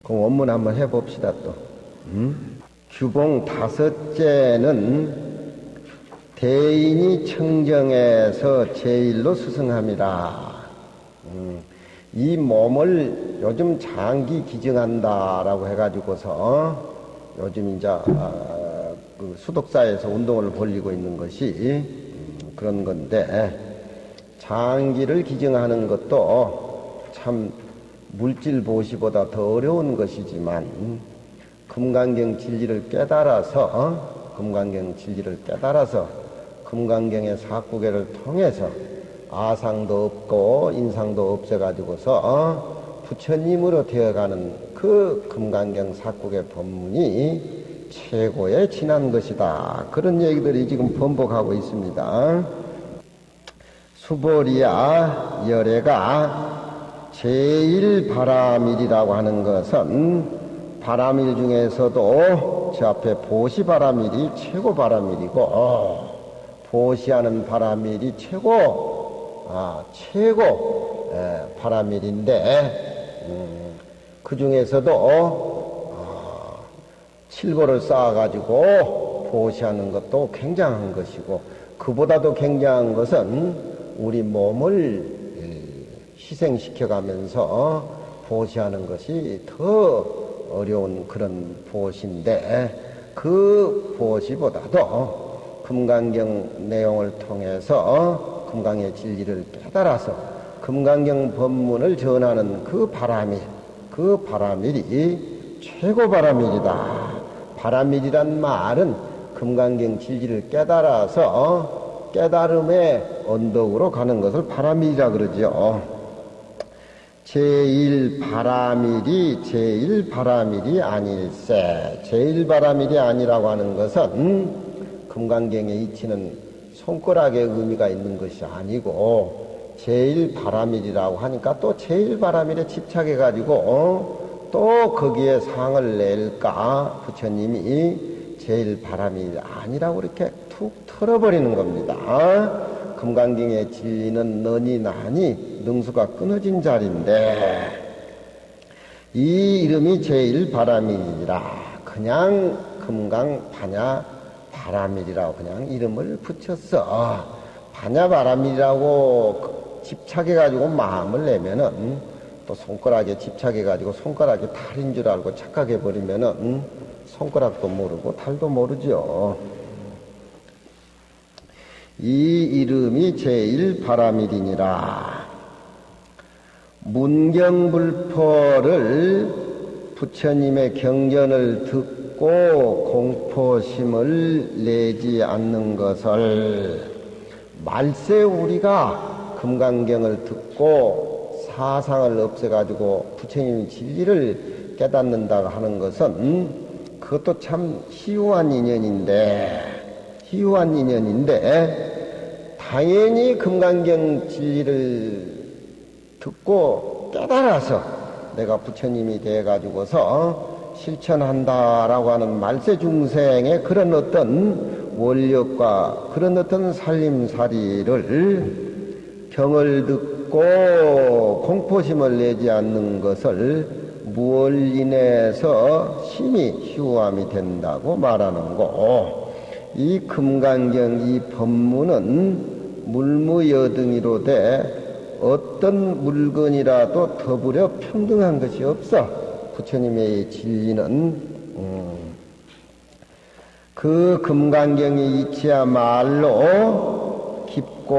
그 원문 한번 해봅시다 또. 규봉 다섯째는 대인이 청정에서 제일로 수승함이라. 이 몸을 요즘 장기 기증한다라고 해가지고서 요즘 이제 그 수독사에서 운동을 벌이고 있는 것이 그런 건데, 장기를 기증하는 것도 참 물질 보시보다 더 어려운 것이지만 금강경 진리를 깨달아서 금강경의 사구계를 통해서 아상도 없고 인상도 없애가지고서 부처님으로 되어가는 그 금강경 사구계 법문이 최고의 진한 것이다. 그런 얘기들이 지금 번복하고 있습니다. 수보리야 열애가 제일 바라밀이라고 하는 것은 바라밀 중에서도 저 앞에 보시 바라밀이 최고 바라밀이고, 보시하는 바라밀이 최고 바라밀인데, 그 중에서도 칠보를 쌓아가지고 보시하는 것도 굉장한 것이고, 그보다도 굉장한 것은 우리 몸을 희생시켜가면서 보시하는 것이 더 어려운 그런 보시인데, 그 보시보다도 금강경 내용을 통해서 금강의 진리를 깨달아서 금강경 법문을 전하는 그 바라밀이 최고 바라밀이다. 바라밀이란 말은 금강경 진리를 깨달아서 깨달음의 언덕으로 가는 것을 바라밀이라 그러죠. 제일 바라밀이 아닐세. 제일 바라밀이 아니라고 하는 것은 금강경에 이치는 손가락의 의미가 있는 것이 아니고, 제일 바라밀이라고 하니까 또 제일 바라밀에 집착해가지고 또 거기에 상을 낼까 부처님이 제일 바라밀이 아니라고 이렇게 툭 털어버리는 겁니다. 금강경의 진리는 너니 나니 능수가 끊어진 자리인데, 이 이름이 제일 바라밀이라 그냥 금강 반야 바라밀이라고 그냥 이름을 붙였어. 반야 바라밀이라고 집착해가지고 마음을 내면은, 또 손가락에 집착해가지고 손가락이 달인 줄 알고 착각해버리면은 손가락도 모르고 달도 모르죠. 이 이름이 제일 바라밀이니라. 문경불포를 부처님의 경전을 듣고 공포심을 내지 않는 것을, 말세 우리가 금강경을 듣고 사상을 없애가지고 부처님의 진리를 깨닫는다고 하는 것은 그것도 참 희유한 인연인데, 당연히 금강경 진리를 듣고 깨달아서 내가 부처님이 되어가지고서 실천한다라고 하는 말세 중생의 그런 어떤 원력과 그런 어떤 살림살이를 경을 듣고 공포심을 내지 않는 것을 무얼 인해서 심히 희우함이 된다고 말하는 거. 이 금강경 이 법문은 물무여등이로 돼 어떤 물건이라도 더불어 평등한 것이 없어. 부처님의 진리는 그 금강경이 이치야말로 깊고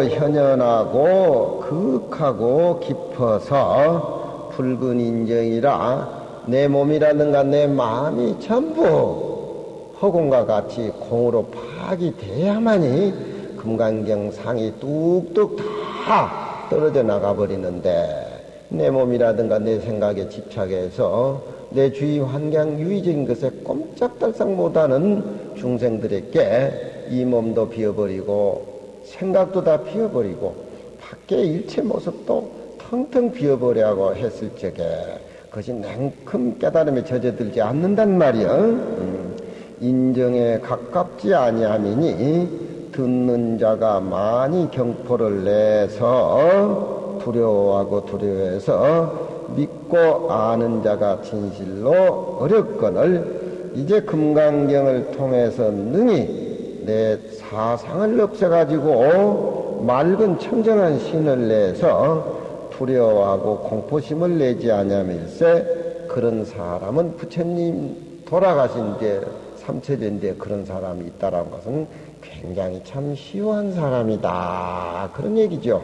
현연하고 극하고 깊어서 붉은 인정이라 내 몸이라든가 내 마음이 전부 허공과 같이 공으로 파악이 돼야만이 금강경 상이 뚝뚝 다 떨어져 나가버리는데, 내 몸이라든가 내 생각에 집착해서 내 주위 환경 유의적인 것에 꼼짝달싹 못하는 중생들에게 이 몸도 비워버리고 생각도 다 비워버리고 밖의 일체 모습도 텅텅 비워버리라고 했을 적에 그것이 냉큼 깨달음에 젖어들지 않는단 말이야. 인정에 가깝지 아니함이니 듣는 자가 많이 경포를 내서 두려워하고 두려워해서 믿고 듣고 아는 자가 진실로 어렵거늘 이제 금강경을 통해서 능히 내 사상을 없애가지고 맑은 청정한 신을 내서 두려워하고 공포심을 내지 아니하밀세 그런 사람은 부처님 돌아가신 뒤에 삼체전대에 그런 사람이 있다라는 것은 굉장히 참 시원한 사람이다 그런 얘기죠.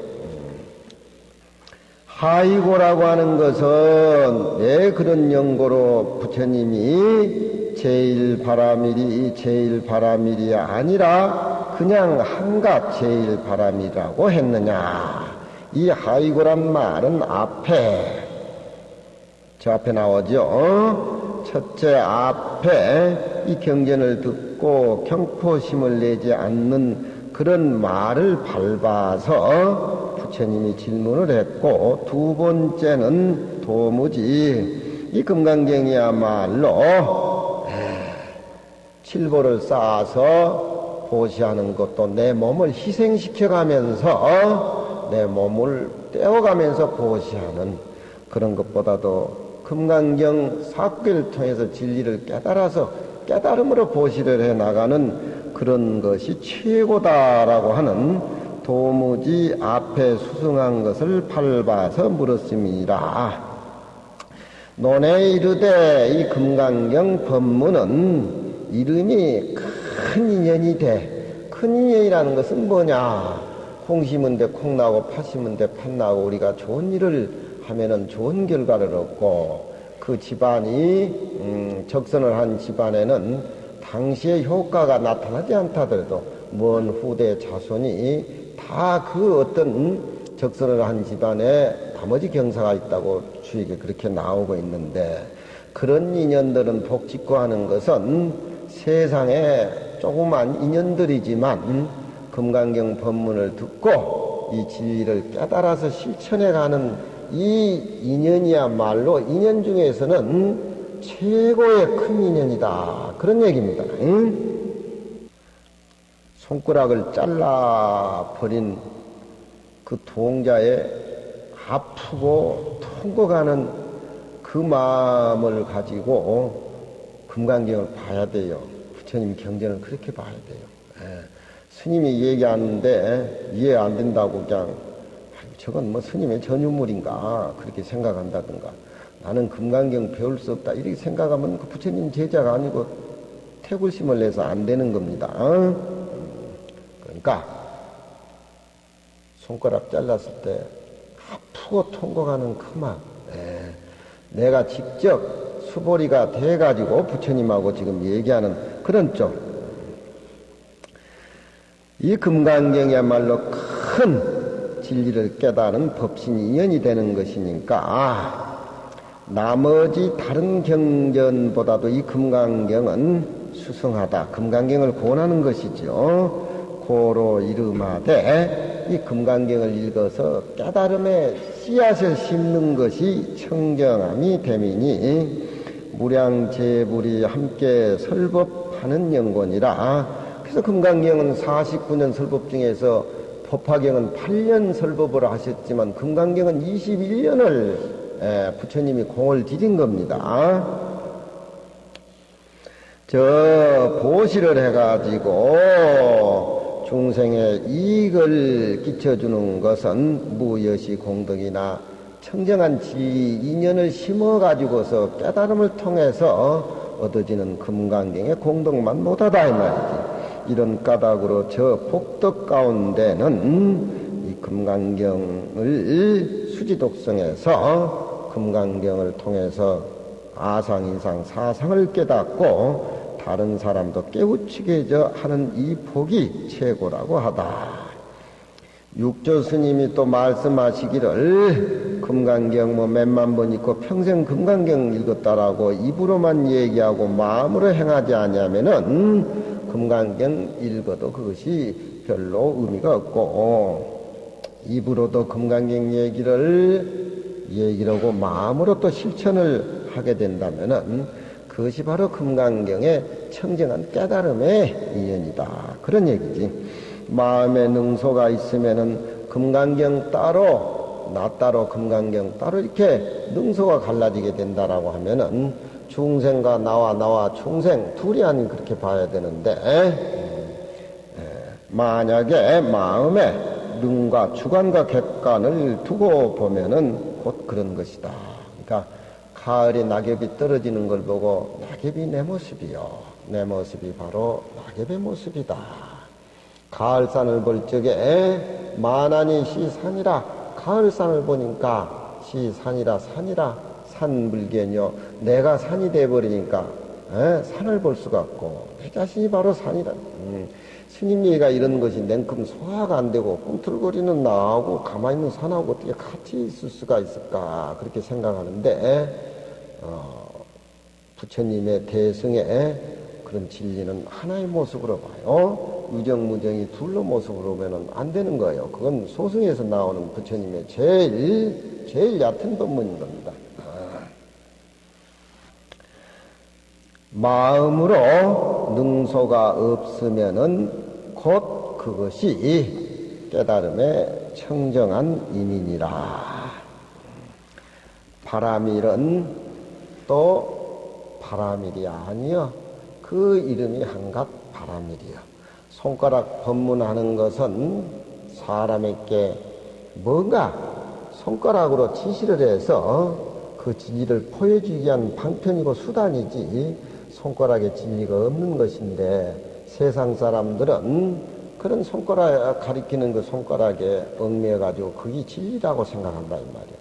하이고라고 하는 것은 왜 그런 연고로 부처님이 제일바라밀이 아니라 그냥 한갓 제일바라밀이라고 했느냐. 이 하이고란 말은 저 앞에 나오죠. 첫째 앞에 이 경전을 듣고 경포심을 내지 않는 그런 말을 밟아서 부처님이 질문을 했고, 두 번째는 도무지 이 금강경이야말로 칠보를 쌓아서 보시하는 것도 내 몸을 희생시켜가면서 내 몸을 떼어가면서 보시하는 그런 것보다도 금강경 사구를 통해서 진리를 깨달아서 깨달음으로 보시를 해나가는 그런 것이 최고다라고 하는 도무지 앞에 수승한 것을 밟아서 물었습니다. 논에 이르되 이 금강경 법문은 이름이 큰 인연이 돼. 큰 인연이라는 것은 뭐냐? 콩 심은 데 콩 나고 팥 심은 데 팥 나고 우리가 좋은 일을 하면은 좋은 결과를 얻고 그 집안이 적선을 한 집안에는 당시의 효과가 나타나지 않다더라도 먼 후대 자손이 다 그 어떤 적선을 한 집안에 나머지 경사가 있다고 주익에 그렇게 나오고 있는데, 그런 인연들은 복짓고 하는 것은 세상에 조그만 인연들이지만 금강경 법문을 듣고 이 진리를 깨달아서 실천해가는 이 인연이야말로 인연 중에서는 최고의 큰 인연이다 그런 얘기입니다. 손가락을 잘라버린 그 동자의 아프고 통곡하는 그 마음을 가지고 금강경을 봐야 돼요. 부처님 경전을 그렇게 봐야 돼요. 스님이 얘기하는데 이해 안 된다고 그냥 저건 뭐 스님의 전유물인가 그렇게 생각한다든가, 나는 금강경 배울 수 없다 이렇게 생각하면 그 부처님 제자가 아니고 태굴심을 내서 안 되는 겁니다. 그러니까 손가락 잘랐을 때 아프고 통곡하는 그 마음, 내가 직접 수보리가 돼가지고 부처님하고 지금 얘기하는 그런 쪽, 이 금강경이야말로 큰 진리를 깨달은 법신 인연이 되는 것이니까 나머지 다른 경전보다도 이 금강경은 수승하다, 금강경을 권하는 것이죠. 고로 이름하되 이 금강경을 읽어서 깨달음의 씨앗을 심는 것이 청정함이 되미니 무량재불이 함께 설법하는 연곤이라. 그래서 금강경은 49년 설법 중에서 법화경은 8년 설법을 하셨지만 금강경은 21년을 부처님이 공을 들인 겁니다. 저 보시를 해가지고 중생의 이익을 끼쳐주는 것은 무여시 공덕이나 청정한 인연을 심어가지고서 깨달음을 통해서 얻어지는 금강경의 공덕만 못하다 이 말이지. 이런 까닭으로 저 복덕 가운데는 이 금강경을 수지독성해서 금강경을 통해서 아상, 인상, 사상을 깨닫고 다른 사람도 깨우치게 하는 이 복이 최고라고 하다. 육조 스님이 또 말씀하시기를 금강경 뭐 몇만 번 읽고 평생 금강경 읽었다라고 입으로만 얘기하고 마음으로 행하지 아니하면은 금강경 읽어도 그것이 별로 의미가 없고, 입으로도 금강경 얘기를 하고 마음으로 또 실천을 하게 된다면은 그것이 바로 금강경의 청정한 깨달음의 인연이다 그런 얘기지. 마음에 능소가 있으면은 금강경 따로 나 따로 금강경 따로 이렇게 능소가 갈라지게 된다라고 하면은 중생과 나와 중생 둘이 아닌 그렇게 봐야 되는데, 만약에 마음에 능과 주관과 객관을 두고 보면은 곧 그런 것이다. 그러니까 가을에 낙엽이 떨어지는 걸 보고 낙엽이 내 모습이요, 내 모습이 바로 낙엽의 모습이다. 가을산을 볼 적에 만하니 시산이라, 가을산을 보니까 시산이라, 산이라, 산불견이요, 내가 산이 돼버리니까 산을 볼 수가 없고 내 자신이 바로 산이라. 스님 얘기가 이런 것이 냉큼 소화가 안 되고 꿈틀거리는 나하고 가만히 있는 산하고 어떻게 같이 있을 수가 있을까 그렇게 생각하는데, 부처님의 대승에 그런 진리는 하나의 모습으로 봐요. 유정무정이 둘로 모습으로 보면 안 되는 거예요. 그건 소승에서 나오는 부처님의 제일 얕은 법문인 겁니다. 마음으로 능소가 없으면은 곧 그것이 깨달음의 청정한 인인이라. 바라밀은 또 바라밀이 아니여 그 이름이 한갓 바라밀이여. 손가락 법문하는 것은 사람에게 뭔가 손가락으로 지시를 해서 그 진리를 보여주기 위한 방편이고 수단이지 손가락에 진리가 없는 것인데, 세상 사람들은 그런 손가락 가리키는 그 손가락에 얽매여가지고 그게 진리라고 생각한다 이 말이야.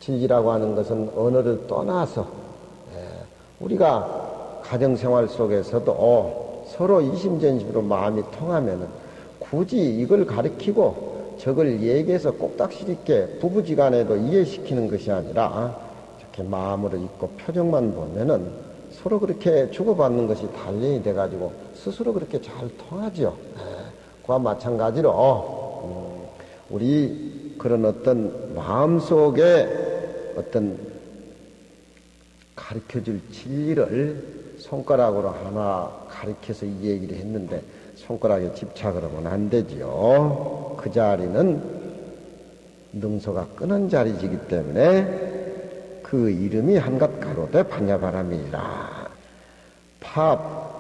진리라고 하는 것은 언어를 떠나서 우리가 가정생활 속에서도 서로 이심전심으로 마음이 통하면은 굳이 이걸 가리키고 저걸 얘기해서 꼭딱시 있게 부부지간에도 이해시키는 것이 아니라 이렇게 마음으로 있고 표정만 보면은 서로 그렇게 주고받는 것이 단련이 돼가지고 스스로 그렇게 잘 통하죠. 그와 마찬가지로 우리 그런 어떤 마음속에 어떤 가르쳐줄 진리를 손가락으로 하나 가르쳐서 이 얘기를 했는데 손가락에 집착을 하면 안 되지요. 그 자리는 능소가 끊은 자리이기 때문에 그 이름이 한갓 가로되 반야바라밀이라.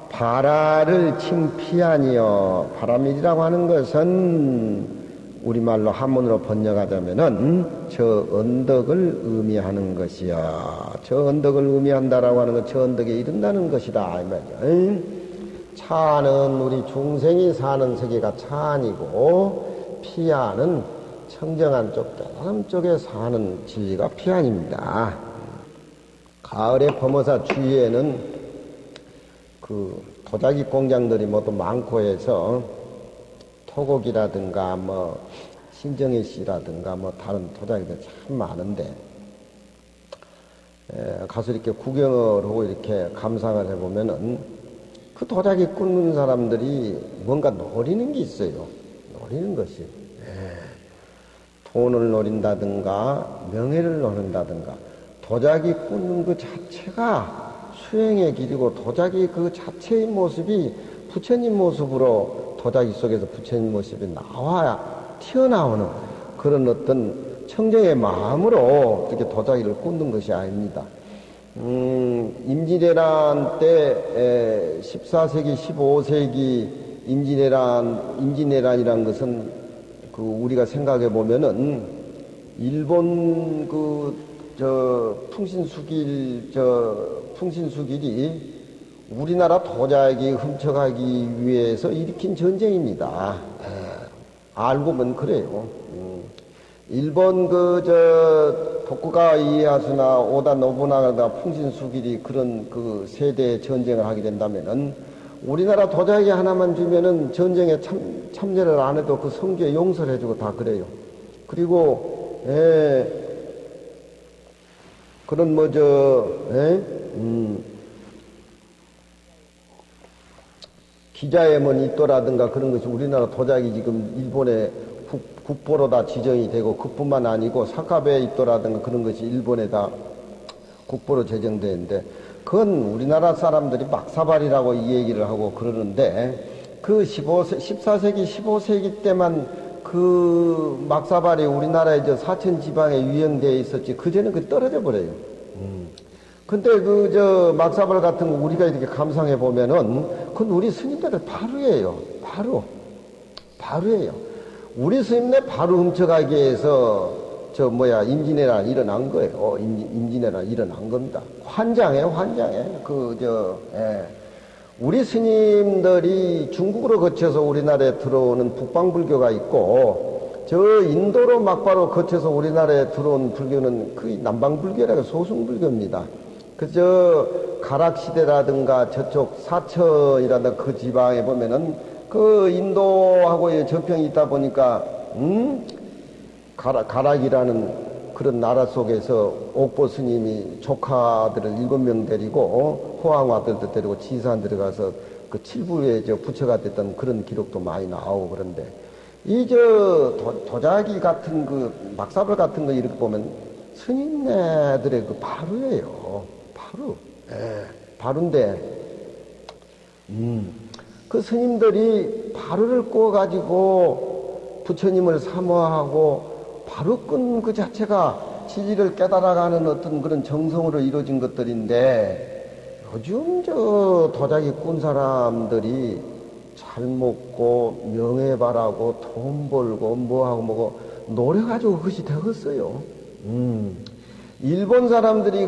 바라를 칭피하니요. 바라밀이라고 하는 것은 우리말로 한문으로 번역하자면은 저 언덕을 의미하는 것이야. 저 언덕을 의미한다라고 하는 건 저 언덕에 이른다는 것이다 이 말이야. 차는 우리 중생이 사는 세계가 차안이고, 피안은 청정한 쪽, 깨달음 쪽에 사는 진리가 피안입니다. 가을의 범어사 주위에는 그 도자기 공장들이 모두 많고 해서 토곡이라든가 뭐 신정혜 씨라든가 뭐 다른 도자기들 참 많은데, 가서 이렇게 구경을 하고 이렇게 감상을 해보면은 그 도자기 굽는 사람들이 뭔가 노리는 게 있어요. 노리는 것이. 돈을 노린다든가 명예를 노린다든가, 도자기 굽는 그 자체가 수행의 길이고 도자기 그 자체의 모습이 부처님 모습으로 도자기 속에서 부처님 모습이 나와야 튀어나오는 그런 어떤 청정의 마음으로 이렇게 도자기를 굽는 것이 아닙니다. 임진왜란 때 14세기, 15세기 임진왜란이란 것은 그 우리가 생각해 보면은 일본 풍신수길이 우리나라 도자기 훔쳐가기 위해서 일으킨 전쟁입니다. 알고 보면 그래요. 일본 도쿠가와 이에야수나 오다 노부나가나 풍신수길이 그런 그 세대 전쟁을 하게 된다면은 우리나라 도자기 하나만 주면은 전쟁에 참여를 안 해도 그 성주에 용서를 해주고 다 그래요. 그리고 그런 기자의 있더라든가 그런 것이 우리나라 도자기 지금 일본에 국보로 다 지정이 되고, 그뿐만 아니고 사카베에 있더라든가 그런 것이 일본에 다 국보로 제정되는데, 그건 우리나라 사람들이 막사발이라고 이 얘기를 하고 그러는데, 그 14세기, 15세기 때만 그 막사발이 우리나라의 저 사천 지방에 유행되어 있었지, 그전에 그 떨어져 버려요. 근데 그 저 막사발 같은 거 우리가 이렇게 감상해 보면은 그건 우리 스님들 바로예요. 바로예요. 우리 스님네 바로 훔쳐가기 위해서 저 뭐야 임진왜란 일어난 거예요. 임진왜란 일어난 겁니다. 환장해. 우리 스님들이 중국으로 거쳐서 우리나라에 들어오는 북방불교가 있고, 저 인도로 막바로 거쳐서 우리나라에 들어온 불교는 그 남방불교라고 소승불교입니다. 그저 가락시대라든가 저쪽 사천이라든가 그 지방에 보면은 그 인도하고의 접경이 있다 보니까 가락이라는 그런 나라 속에서 옥보 스님이 조카들을 7명 데리고 호황화들도 데리고 지산 들어가서 그 칠부에 저 부처가 됐던 그런 기록도 많이 나오고, 그런데 이 저 도자기 같은 그 막사발 같은 거 이렇게 보면 스님네들의 그 바로예요. 바로인데 그 스님들이 바로를 구워가지고 부처님을 사모하고 바로 끈 그 자체가 진리를 깨달아가는 어떤 그런 정성으로 이루어진 것들인데, 요즘 저 도자기 꾼 사람들이 잘 먹고 명예 바라고 돈 벌고 뭐하고 뭐고 노력가지고 그것이 되었어요. 일본 사람들이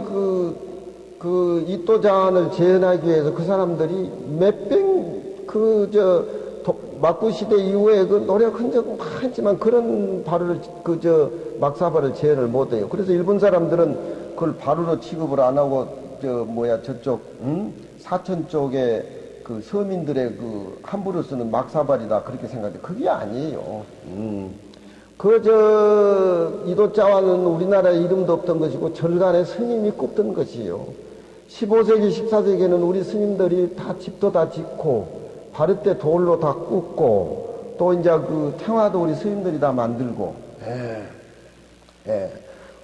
그 이토잔을 재현하기 위해서 그 사람들이 막부 시대 이후에 그 노력한 적 많지만 그런 바루를 막사발을 재현을 못해요. 그래서 일본 사람들은 그걸 바루로 취급을 안 하고 저쪽 사천 쪽에 그 서민들의 그 함부로 쓰는 막사발이다 그렇게 생각해. 그게 아니에요. 이도자와는 우리나라에 이름도 없던 것이고 절간에 스님이 꼽던 것이요. 15세기 14세기에는 우리 스님들이 다 집도 다 짓고 바르 때 돌로 다 굽고, 또 이제 그 탱화도 우리 스님들이 다 만들고,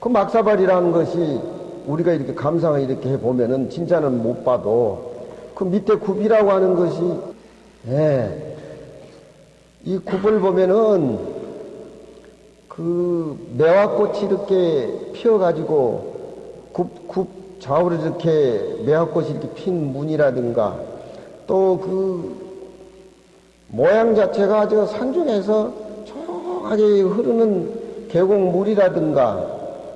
그 막사발이라는 것이 우리가 이렇게 감상을 이렇게 해보면은 진짜는 못 봐도 그 밑에 굽이라고 하는 것이, 이 굽을 보면은 그 매화꽃이 이렇게 피어가지고 굽 좌우로 이렇게 매화꽃이 이렇게 핀 문이라든가, 또 그 모양 자체가 저 산중에서 조용하게 흐르는 계곡물이라든가,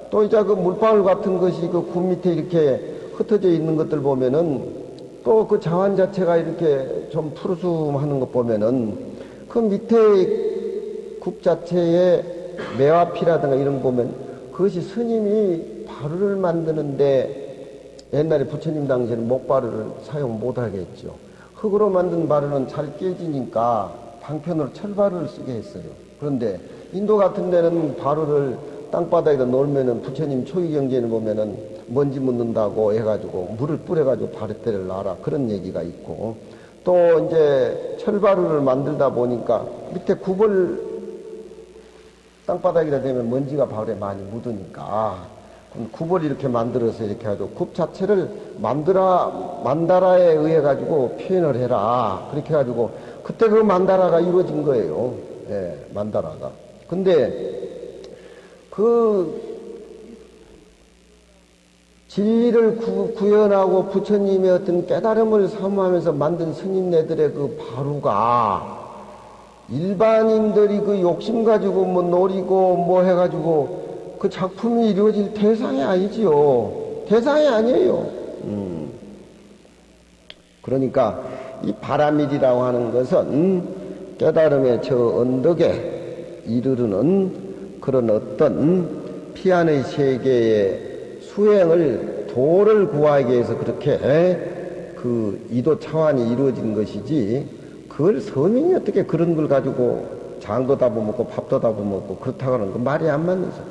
또 이제 그 물방울 같은 것이 그 굽 밑에 이렇게 흩어져 있는 것들 보면은, 또 그 자환 자체가 이렇게 좀 푸르스름하는 것 보면은 그 밑에 굽 자체에 매화피라든가 이런 거 보면 그것이 스님이 바루를 만드는데, 옛날에 부처님 당시에는 목바루를 사용 못하겠죠. 흙으로 만든 바루는 잘 깨지니까 방편으로 철바루를 쓰게 했어요. 그런데 인도 같은 데는 바루를 땅바닥에다 놓으면은 부처님 초기 경전을 보면은 먼지 묻는다고 해가지고 물을 뿌려가지고 바루대를 놔라 그런 얘기가 있고, 또 이제 철바루를 만들다 보니까 밑에 굽을 땅바닥에다 대면 먼지가 바루에 많이 묻으니까 굽을 이렇게 만들어서 이렇게 해가지고 굽 자체를 만다라에 의해 가지고 표현을 해라 그렇게 해가지고 그때 그 만다라가 이루어진 거예요. 만다라가. 근데 그 진리를 구현하고 부처님의 어떤 깨달음을 사모하면서 만든 스님네들의 그 바루가 일반인들이 그 욕심 가지고 뭐 노리고 뭐 해가지고 그 작품이 이루어질 대상이 아니지요. 대상이 아니에요. 그러니까 이 바라밀이라고 하는 것은 깨달음의 저 언덕에 이르르는 그런 어떤 피안의 세계의 수행을 도를 구하기 위해서 그렇게 그 이도 차원이 이루어진 것이지, 그걸 서민이 어떻게 그런 걸 가지고 장도 다 부먹고 밥도 다 부먹고 그렇다고 하는 건 말이 안 맞는 소리.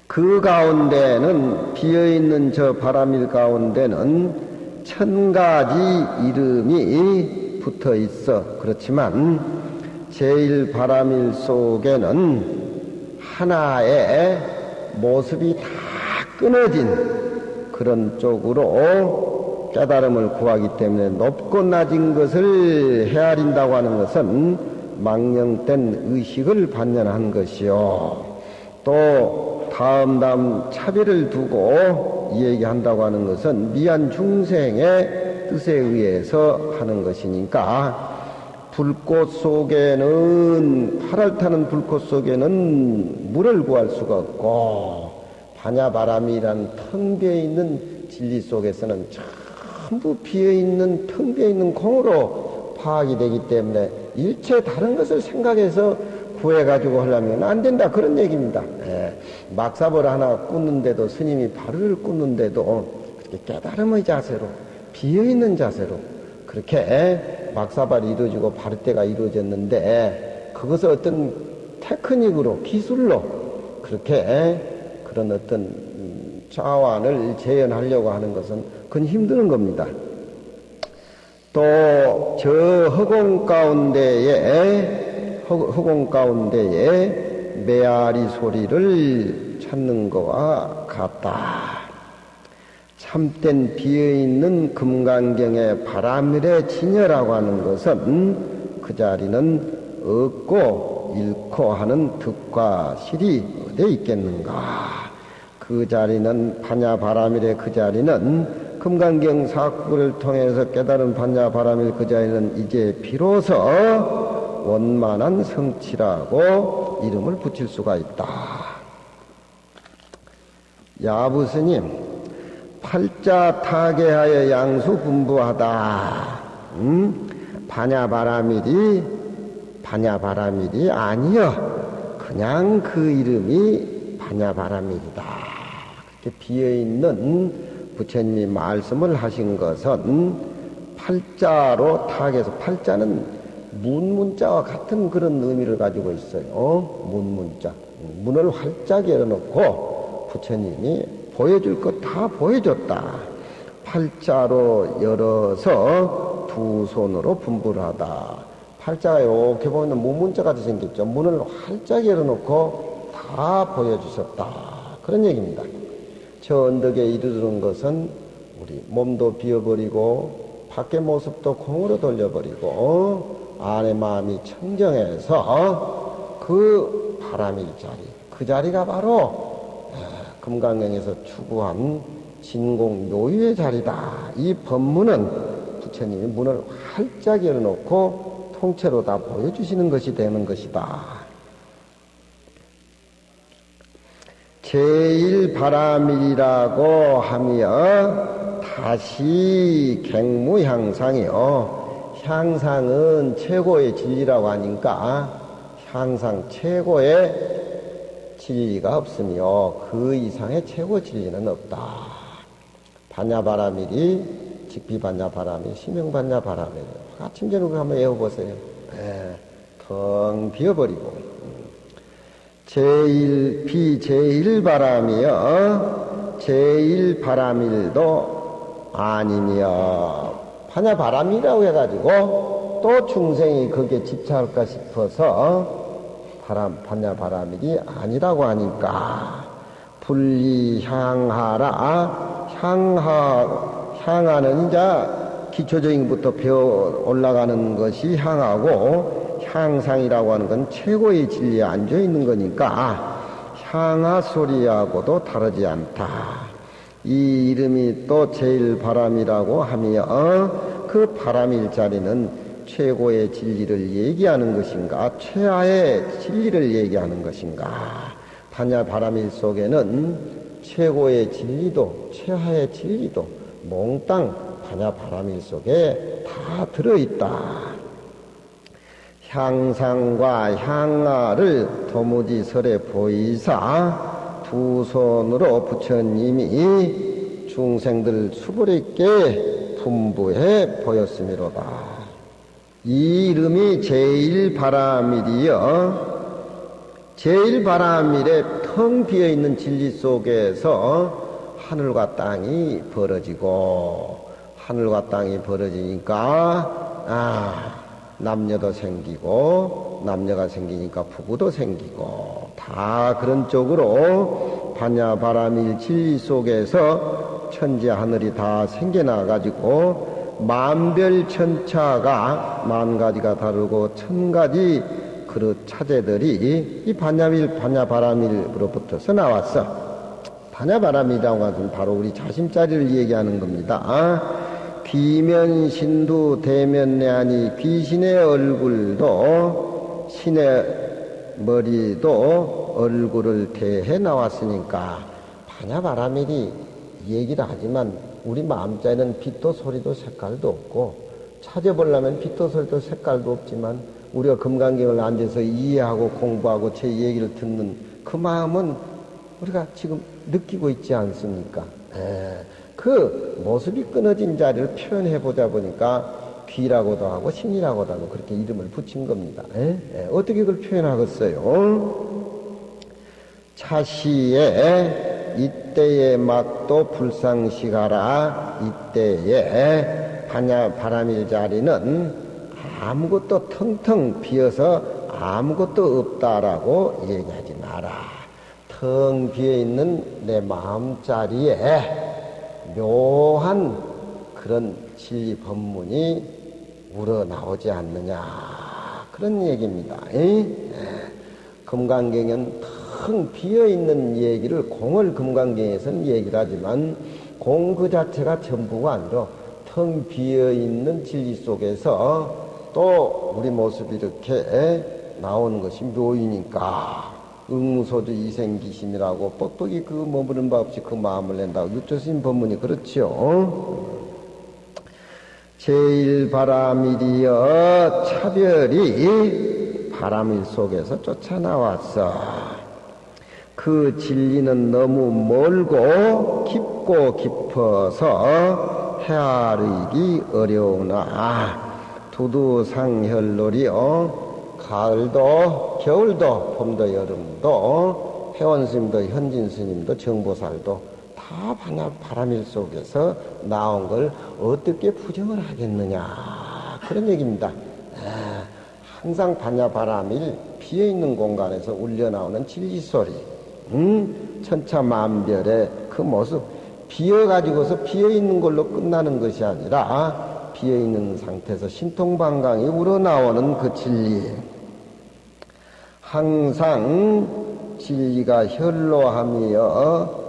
그 가운데는 비어있는 저 바라밀 가운데는 1000가지 이름이 붙어 있어. 그렇지만 제일 바라밀 속에는 하나의 모습이 다 끊어진 그런 쪽으로 깨달음을 구하기 때문에 높고 낮은 것을 헤아린다고 하는 것은 망령된 의식을 반연한 것이요. 또 다음 차별을 두고 얘기한다고 하는 것은 미안 중생의 뜻에 의해서 하는 것이니까 불꽃 속에는 활을 타는 불꽃 속에는 물을 구할 수가 없고 반야바람이란 텅 비어있는 진리 속에서는 전부 비어있는 텅 비어있는 공으로 파악이 되기 때문에 일체 다른 것을 생각해서 구해가지고 하려면 안 된다 그런 얘기입니다. 막사벌 하나 꽂는데도 스님이 바르를 꽂는데도 그렇게 깨달음의 자세로 비어있는 자세로 그렇게 막사발이 이루어지고 바르대가 이루어졌는데 그것을 어떤 테크닉으로 기술로 그렇게 그런 어떤 자완을 재현하려고 하는 것은 그건 힘드는 겁니다. 또 저 허공 가운데에 메아리 소리를 찾는 것과 같다. 참된 비어있는 금강경의 바람일의 진여라고 하는 것은 그 자리는 없고 잃고 하는 득과 실이 어디에 있겠는가. 그 자리는 반야바람일의 그 자리는 금강경 사구를 통해서 깨달은 반야바람일 그 자리는 이제 비로소 원만한 성취라고 이름을 붙일 수가 있다. 야부스님, 팔자 타계하여 양수 분부하다. 반야바람일이 아니여. 그냥 그 이름이 반야바람일이다. 그렇게 비어있는 부처님이 말씀을 하신 것은 팔자로 타계해서 팔자는 문자와 같은 그런 의미를 가지고 있어요. 문자. 문을 활짝 열어놓고 부처님이 보여줄 것 다 보여줬다. 팔자로 열어서 두 손으로 분부를 하다. 팔자가 이렇게 보면 문자같이 생겼죠. 문을 활짝 열어놓고 다 보여주셨다. 그런 얘기입니다. 저 언덕에 이르는 것은 우리 몸도 비워버리고 밖의 모습도 공으로 돌려버리고 안의 마음이 청정해서 그 바람일 자리, 그 자리가 바로 금강경에서 추구한 진공묘유의 자리다. 이 법문은 부처님이 문을 활짝 열어놓고 통째로 다 보여주시는 것이 되는 것이다. 제일바람일이라고 하며 다시 객무향상이요. 향상은 최고의 진리라고 하니까 향상 최고의 진리가 없으며 그 이상의 최고 진리는 없다. 반야바람일이 직비반야바람일, 심형반야바람일. 아침 저녁을 한번 외워보세요. 텅 비어버리고 제일바람이여 제일바람일도 아니며 반야바람이라고 해가지고 또 중생이 거기에 집착할까 싶어서 반야바람일이 아니라고 하니까 분리향하라. 향하는 이제 기초적인 것부터 배워 올라가는 것이 향하고 향상이라고 하는 건 최고의 진리에 앉아 있는 거니까 향하 소리하고도 다르지 않다. 이 이름이 또 제일바람이라고 하며 그 바람일 자리는 최고의 진리를 얘기하는 것인가 최하의 진리를 얘기하는 것인가. 반야바람일 속에는 최고의 진리도 최하의 진리도 몽땅 반야바람일 속에 다 들어있다. 향상과 향하를 도무지 설에 보이사 두 손으로 부처님이 중생들 수부리께 분부해 보였음이로다. 이 이름이 제일바람일이여 제일바람일에 텅 비어있는 진리 속에서 하늘과 땅이 벌어지고 하늘과 땅이 벌어지니까 남녀도 생기고 남녀가 생기니까 부부도 생기고 다 그런 쪽으로 반야바람일 진리 속에서 천지 하늘이 다 생겨나가지고 만별천차가 만 가지가 다르고 천 가지 그릇 차제들이 이 반야바라밀로부터서 나왔어. 반야바라밀이라고 하는 바로 우리 자심자리를 얘기하는 겁니다. 귀면신두 대면내하니 귀신의 얼굴도 신의 머리도 얼굴을 대해 나왔으니까 반야바라밀이 얘기를 하지만 우리 마음자에는 빛도 소리도 색깔도 없고 찾아보려면 빛도 소리도 색깔도 없지만 우리가 금강경을 앉아서 이해하고 공부하고 제 얘기를 듣는 그 마음은 우리가 지금 느끼고 있지 않습니까? 그 모습이 끊어진 자리를 표현해 보자 보니까 귀라고도 하고 신이라고도 하고 그렇게 이름을 붙인 겁니다. 어떻게 그걸 표현하겠어요? 차시에 이때에 막도 불상시가라. 이때에 반야바라밀 자리는 아무것도 텅텅 비어서 아무것도 없다라고 얘기하지 마라. 텅 비어있는 내 마음자리에 묘한 그런 진리 법문이 우러나오지 않느냐 그런 얘기입니다. 금강경은 텅 비어있는 얘기를 공을 금강경에서는 얘기를 하지만 공 그 자체가 전부가 아니라 텅 비어있는 진리 속에서 또 우리 모습이 이렇게 나오는 것이 묘이니까 응무소주 이생기심이라고 뻑뻑이 그 머무른 바 없이 그 마음을 낸다고 유조신 법문이 그렇죠. 제일바라밀이여 차별이 바라밀 속에서 쫓아나왔어. 그 진리는 너무 멀고 깊고 깊어서 헤아리기 어려우나 두두상혈놀이여 가을도 겨울도 봄도 여름도 회원스님도 현진스님도 정보살도 다 바라밀 속에서 나온 걸 어떻게 부정을 하겠느냐 그런 얘기입니다. 항상 반야바라밀 비어있는 공간에서 울려나오는 진리소리 천차만별의 그 모습 비어가지고서 비어있는 걸로 끝나는 것이 아니라 비어있는 상태에서 신통방광이 우러나오는 그 진리 항상 진리가 현로함이여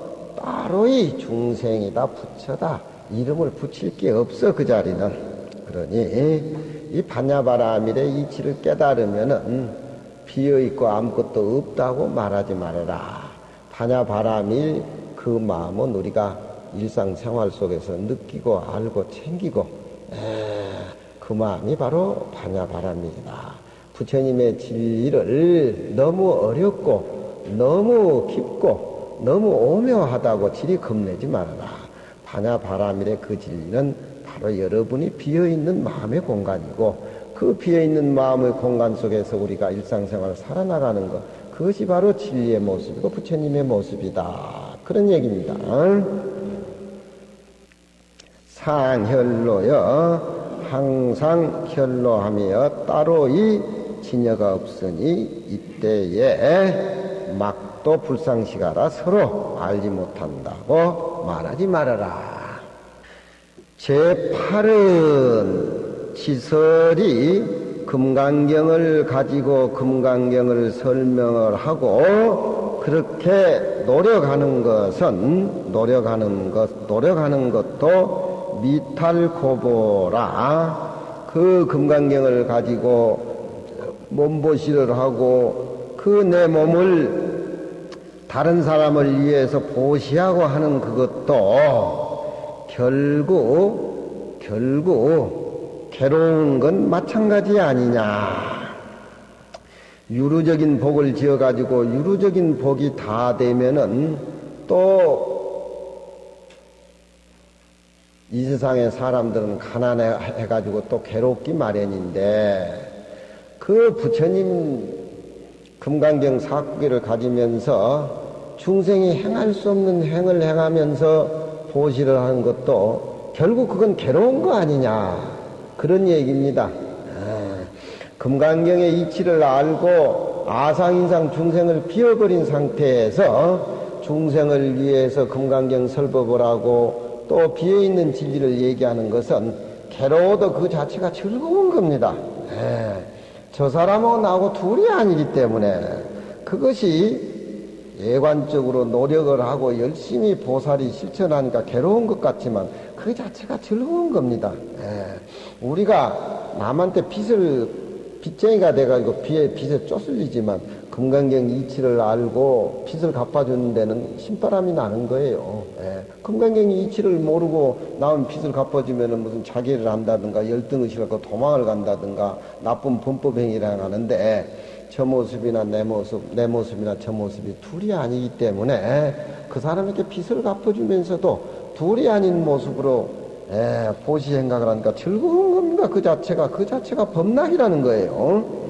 따로이 중생이다 부처다 이름을 붙일 게 없어 그 자리는. 그러니 이 반야바라밀의 이치를 깨달으면은 비어있고 아무것도 없다고 말하지 말아라. 반야바라밀 그 마음은 우리가 일상생활 속에서 느끼고 알고 챙기고 그 마음이 바로 반야바라밀이다. 부처님의 진리를 너무 어렵고 너무 깊고 너무 오묘하다고 질이 겁내지 말아라. 반야바라밀의 그 진리는 바로 여러분이 비어있는 마음의 공간이고 그 비어있는 마음의 공간 속에서 우리가 일상생활을 살아나가는 것 그것이 바로 진리의 모습이고 부처님의 모습이다. 그런 얘기입니다. 상현로여 항상 현로하며 따로이 진여가 없으니 이때에 막도 불상시가라 서로 알지 못한다고 말하지 말아라. 제8은 지설이 금강경을 가지고 금강경을 설명을 하고 그렇게 노력하는 것도 미탈고보라. 그 금강경을 가지고 몸보시를 하고 그 내 몸을 다른 사람을 위해서 보시하고 하는 그것도 결국 괴로운 건 마찬가지 아니냐. 유루적인 복을 지어가지고 유루적인 복이 다 되면은 또 이 세상의 사람들은 가난해가지고 또 괴롭기 마련인데 그 부처님 금강경 사구기를 가지면서 중생이 행할 수 없는 행을 행하면서 보시를 하는 것도 결국 그건 괴로운 거 아니냐 그런 얘기입니다. 금강경의 이치를 알고 아상인상 중생을 비워버린 상태에서 중생을 위해서 금강경 설법을 하고 또 비어있는 진리를 얘기하는 것은 괴로워도 그 자체가 즐거운 겁니다. 저 사람하고 나하고 둘이 아니기 때문에 그것이 예관적으로 노력을 하고 열심히 보살이 실천하니까 괴로운 것 같지만 그 자체가 즐거운 겁니다. 우리가 남한테 빚쟁이가 돼가지고 빚에 쫓을리지만 금강경 이치를 알고 빚을 갚아주는 데는 신바람이 나는 거예요. 금강경 이치를 모르고 남은 빚을 갚아주면은 무슨 자기를 한다든가 열등의식을 갖고 도망을 간다든가 나쁜 범법행위를 하는데 저 모습이나 내 모습이나 저 모습이 둘이 아니기 때문에 그 사람에게 빚을 갚아주면서도 둘이 아닌 모습으로 보시 생각을 하니까 즐거운 겁니다. 그 자체가 법락이라는 거예요.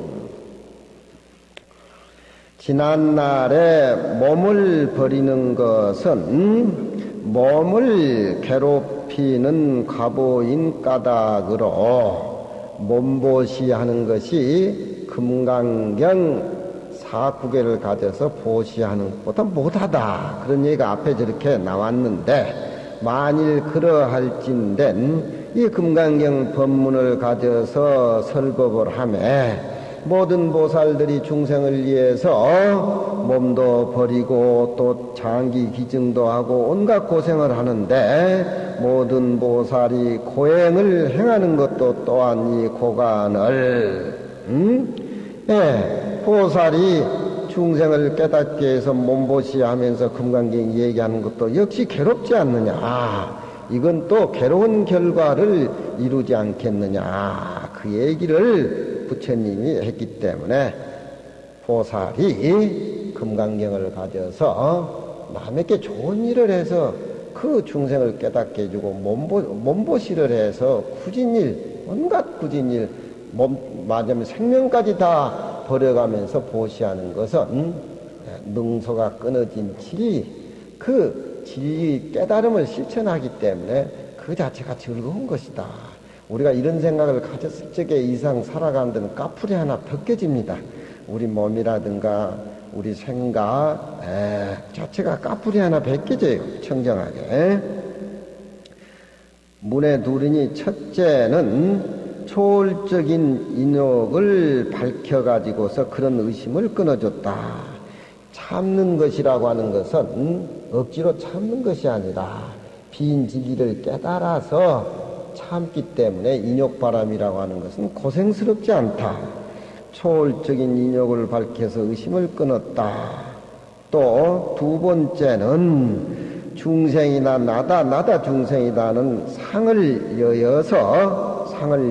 지난날에 몸을 버리는 것은 몸을 괴롭히는 과보인 까닭으로 몸보시하는 것이 금강경 사구계를 가져서 보시하는 것보다 못하다. 그런 얘기가 앞에 저렇게 나왔는데 만일 그러할진된 이 금강경 법문을 가져서 설법을 하매 모든 보살들이 중생을 위해서 몸도 버리고 또 장기 기증도 하고 온갖 고생을 하는데 모든 보살이 고행을 행하는 것도 또한 이 고간을 보살이 중생을 깨닫게 해서 몸보시하면서 금강경 얘기하는 것도 역시 괴롭지 않느냐. 이건 또 괴로운 결과를 이루지 않겠느냐. 그 얘기를 부처님이 했기 때문에 보살이 금강경을 가져서 남에게 좋은 일을 해서 그 중생을 깨닫게 해주고 몸보시를 해서 굳은일, 온갖 굳은일, 맞으면 생명까지 다 버려가면서 보시하는 것은 능소가 끊어진 진리, 그 진리 깨달음을 실천하기 때문에 그 자체가 즐거운 것이다. 우리가 이런 생각을 가졌을 적에 이상 살아가는 데는 까풀이 하나 벗겨집니다. 우리 몸이라든가 우리 생각 자체가 까풀이 하나 벗겨져요. 청정하게. 문에 두르니 첫째는 초월적인 인욕을 밝혀가지고서 그런 의심을 끊어줬다. 참는 것이라고 하는 것은 억지로 참는 것이 아니라 빈 진리를 깨달아서 참기 때문에 인욕바람이라고 하는 것은 고생스럽지 않다. 초월적인 인욕을 밝혀서 의심을 끊었다. 또 두 번째는 중생이나 나다 중생이다는 상을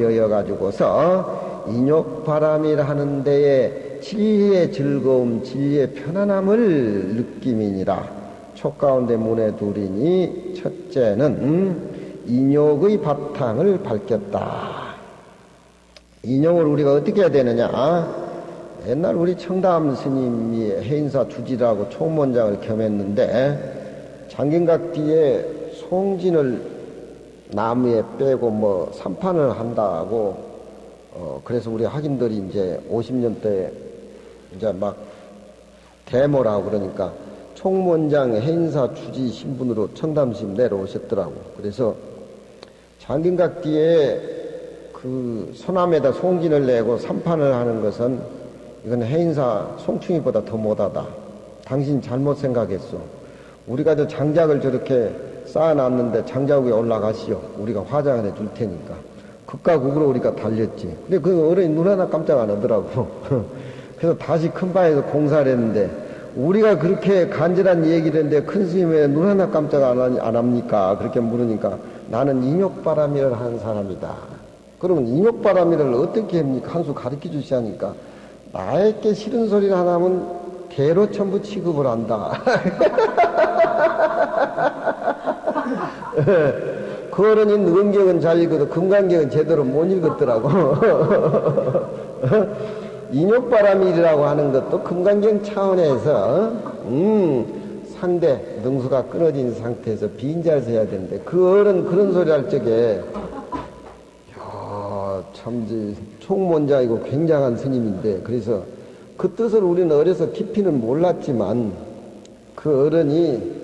여여가지고서 인욕바람이라 하는 데에 진리의 즐거움, 진리의 편안함을 느낌이니라. 촉가운데 문에 두리니 첫째는 인욕의 바탕을 밝혔다. 인욕을 우리가 어떻게 해야 되느냐? 옛날 우리 청담 스님이 해인사 주지라고 총문장을 겸했는데 장경각 뒤에 송진을 나무에 빼고 산판을 한다고 그래서 우리 학인들이 이제 50년대 이제 막 데모라고 그러니까 총무원장 해인사 주지 신분으로 청담심 내려오셨더라고. 그래서 장경각 뒤에 그 소남에다 송진을 내고 산판을 하는 것은 이건 해인사 송충이보다 더 못하다. 당신 잘못 생각했어. 우리가 저 장작을 저렇게 쌓아놨는데 장작 위에 올라가시오. 우리가 화장을 해줄 테니까. 극과 극으로 우리가 달렸지. 근데 그 어른이 눈 하나 깜짝 안 하더라고. 그래서 다시 큰 바에서 공사를 했는데 우리가 그렇게 간절한 얘기를 했는데 큰 스님이 왜 눈 하나 깜짝 안 합니까? 그렇게 물으니까 나는 인욕바람이를 하는 사람이다. 그러면 인욕바람이를 어떻게 합니까? 한 수 가르쳐 주시하니까 나에게 싫은 소리를 하나 하면 개로 전부 취급을 한다. 그 어른이 능경은 잘 읽어도 금강경은 제대로 못 읽었더라고. 인욕바람이라고 하는 것도 금강경 차원에서 상대 능수가 끊어진 상태에서 빈자리에서 해야 되는데 그 어른 그런 소리 할 적에 참 총문장이고 굉장한 스님인데 그래서 그 뜻을 우리는 어려서 깊이는 몰랐지만 그 어른이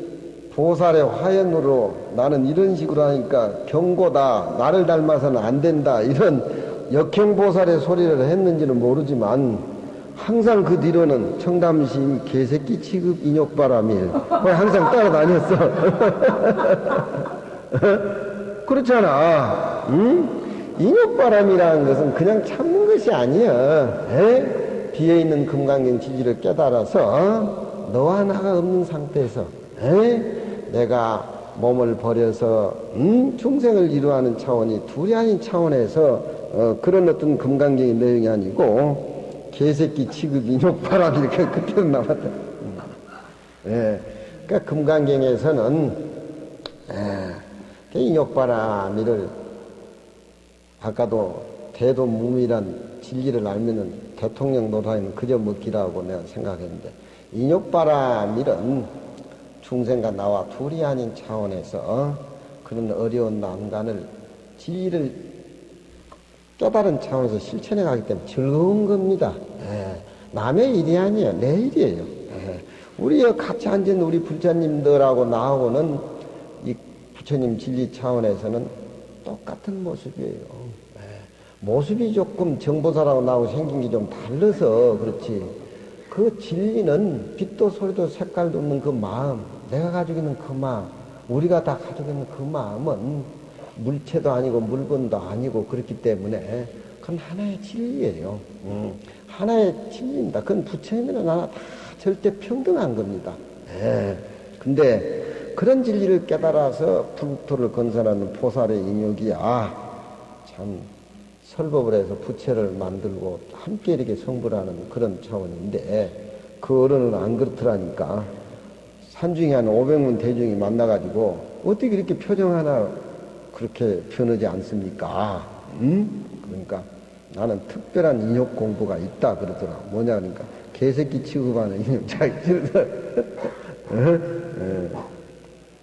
보살의 화연으로 나는 이런 식으로 하니까 경고다, 나를 닮아서는 안 된다, 이런 역행보살의 소리를 했는지는 모르지만 항상 그 뒤로는 청담심 개새끼 취급 인욕바람일 항상 따라다녔어. 그렇잖아. 응? 인욕바람이라는 것은 그냥 참는 것이 아니야. 비어있는 금강경 진리를 깨달아서 너와 나가 없는 상태에서 내가 몸을 버려서 중생을 이루하는 차원이 둘이 아닌 차원에서 그런 어떤 금강경의 내용이 아니고 개새끼 취급 인욕바람 이렇게 그때는 나왔다. 그러니까 금강경에서는 인욕바람이를 아까도 대도무밀한 진리를 알면은 대통령 노릇하면 그저 먹기라고 내가 생각했는데 인욕바람일은 중생과 나와 둘이 아닌 차원에서 그런 어려운 난관을 진리를 깨달은 차원에서 실천해 가기 때문에 즐거운 겁니다. 남의 일이 아니에요. 내 일이에요. 우리 같이 앉은 우리 불자님들하고 나하고는 이 부처님 진리 차원에서는 똑같은 모습이에요. 모습이 조금 정보사라고 나하고 생긴 게 좀 달라서 그렇지. 그 진리는 빛도 소리도 색깔도 없는 그 마음, 내가 가지고 있는 그 마음, 우리가 다 가지고 있는 그 마음은 물체도 아니고 물건도 아니고 그렇기 때문에 그건 하나의 진리예요. 하나의 진리입니다. 그건 부처님이나 나나 다 절대 평등한 겁니다. 근데 그런 진리를 깨달아서 불국토를 건설하는 보살의 인욕이야 참 설법을 해서 부처를 만들고 함께 이렇게 성불하는 그런 차원인데 그 어른은 안 그렇더라니까. 산중에 한 500문 대중이 만나가지고 어떻게 이렇게 표정 하나 그렇게 변하지 않습니까? 그러니까 나는 특별한 인욕 공부가 있다 그러더라. 뭐냐 그러니까 개새끼 취급하는 인욕 자기